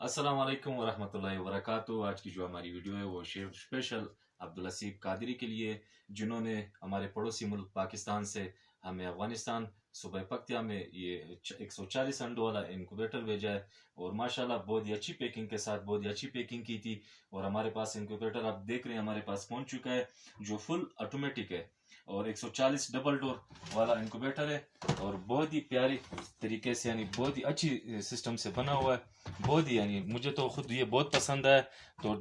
अस्सलाम वालेकुम वरहमतुल्लाहि वबरकातुहू। आज की जो हमारी वीडियो है वो स्पेशल अब्दुल हसीब कादरी के लिए, जिन्होंने हमारे पड़ोसी मुल्क पाकिस्तान से हमें अफगानिस्तान सूबह पक्तिया में ये 140 अंडों वाला इंक्यूबेटर भेजा है। और माशाल्लाह बहुत ही अच्छी पैकिंग के साथ बहुत ही अच्छी पैकिंग की थी। और हमारे पास इंक्यूबेटर आप देख रहे हैं हमारे पास पहुंच चुका है, जो फुल ऑटोमेटिक है और 140 डबल डोर वाला इंक्यूबेटर है। और बहुत ही प्यारी तरीके से यानी बहुत ही अच्छी सिस्टम से बना हुआ है। बहुत ही यानी मुझे तो खुद ये बहुत पसंद है। तो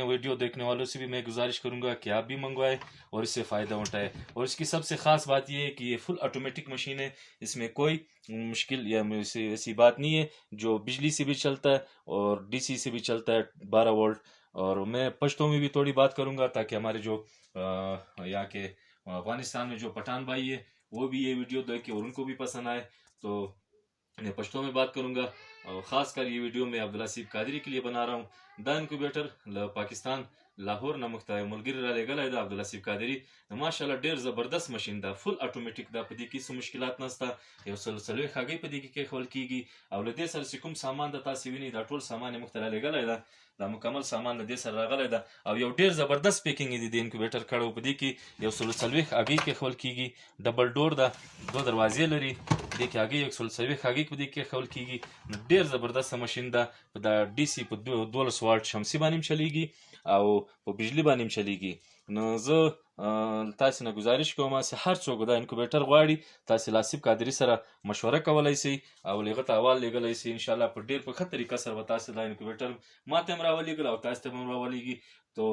वीडियो देखने वालों से भी मैं गुजारिश करूंगा कि आप भी मंगवाएं और इससे फ़ायदा उठाएं। और इसकी सबसे ख़ास बात ये है कि ये फुल ऑटोमेटिक मशीन है, इसमें कोई मुश्किल या ऐसी बात नहीं है। जो बिजली से भी चलता है और डीसी से भी चलता है 12 वोल्ट। और मैं पश्तो में भी थोड़ी बात करूंगा ताकि हमारे जो यहाँ के अफगानिस्तान में जो पठान भाई है वो भी ये वीडियो देखे और उनको भी पसंद आए। तो मैं पश्तो में बात करूंगा। और ख़ास कर ये वीडियो मैं अब्दुल हसीब कादरी के लिए बना रहा हूँ। द इंक्यूबेटर पाकिस्तान लाहौर नमुख्ता मुलगिर रालेगल है अब्दुल हसीब कादरी माशाल्लाह डेर ज़बरदस्त मशीन दा फुल ऑटोमेटिक दा पदी की सु मुश्किलात नस्ता यो सलसलवे खागे पदी की खवल कीगी और लदे सर सिकुम सामान दा तासी विनी दा टोल सामान मुख्तला लेगल है दा मुकम्मल सामान लदे सर रागल है दा और यो डेर ज़बरदस्त पैकिंग दी इंक्यूबेटर खड़ो पदी की यो सलसलवे खागे के खवल कीगी डबल डोर दा दो दरवाजे लरी देखिए आगे 140 आगे को देखिए खवल कीगी ډیر زبردست ماشین ده په د ډي سي په 12 واټ شمسي باندې چلیږي او په بجلی باندې چلیږي. نو زه تاسو نه گزارش کوم چې هر څوک دا انکوبیټر غواړي تاسو لاسب قادری سره مشوره کولای شئ او لغه ته حواله لګلای شئ. ان شاء الله په ډیر په ښه طریقه سره تاسو دا انکوبیټر ماته هم راولېږل او تاسو ته هم راولېږي. تو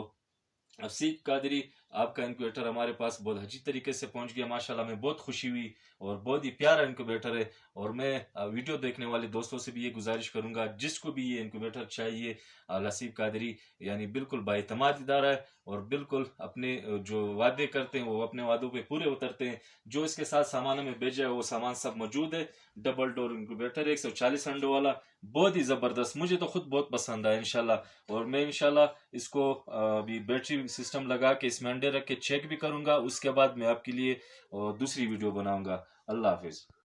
हसीब कादरी आपका इंक्यूबेटर हमारे पास बहुत अच्छी तरीके से पहुंच गया माशाल्लाह, हमें बहुत खुशी हुई और बहुत ही प्यारा इंक्यूबेटर है। और मैं वीडियो देखने वाले दोस्तों से भी ये गुजारिश करूंगा जिसको भी ये इंक्यूबेटर चाहिए, हसीब कादरी यानी बिल्कुल बाइतमाद इदारा है और बिल्कुल अपने जो वादे करते हैं वो अपने वादों पे पूरे उतरते हैं। जो इसके साथ सामान हमें भेजा है वो सामान सब मौजूद है। डबल डोर इंक्यूबेटर 140 अंडों वाला बहुत ही ज़बरदस्त, मुझे तो खुद बहुत पसंद आया इंशाल्लाह। और मैं इंशाल्लाह इसको अभी बैटरी सिस्टम लगा के इसमें अंडे रख के चेक भी करूंगा। उसके बाद मैं आपके लिए दूसरी वीडियो बनाऊंगा। अल्लाह हाफिज़।